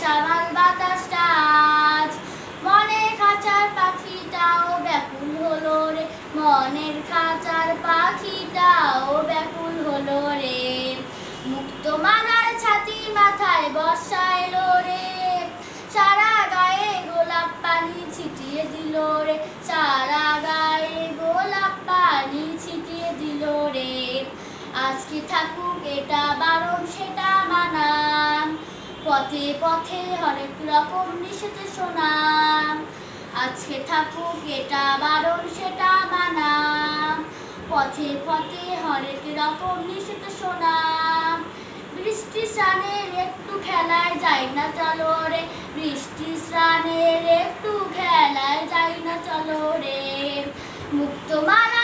বেসামাল বাতাসটা আজ মনের খাঁচার পাখিটাও ব্যাকুল হলো রে, মনের খাঁচার পাখিটাও ব্যাকুল হলো রে। মুক্ত মালার ছাতি মাথায় বর্ষা এলো রে, সারা গায়ে গোলাপ পানি ছিটিয়ে দিল রে, সারা গায়ে গোলাপ পানি ছিটিয়ে দিল রে। আজকে থাকুক এটা বারণ সেটা মানান, পথে পথে হরেক রকম নিষেধ শোনাম। আজকে থাকুক এটা বারণ সেটা মানাম, পথে পথে হরেক রকম নিষেধ শোনাম। বৃষ্টি স্নানের একটু খেলায় যাই না চলো রে, বৃষ্টি স্নানের একটু খেলায় যাই না চলো রে। মুক্ত মালা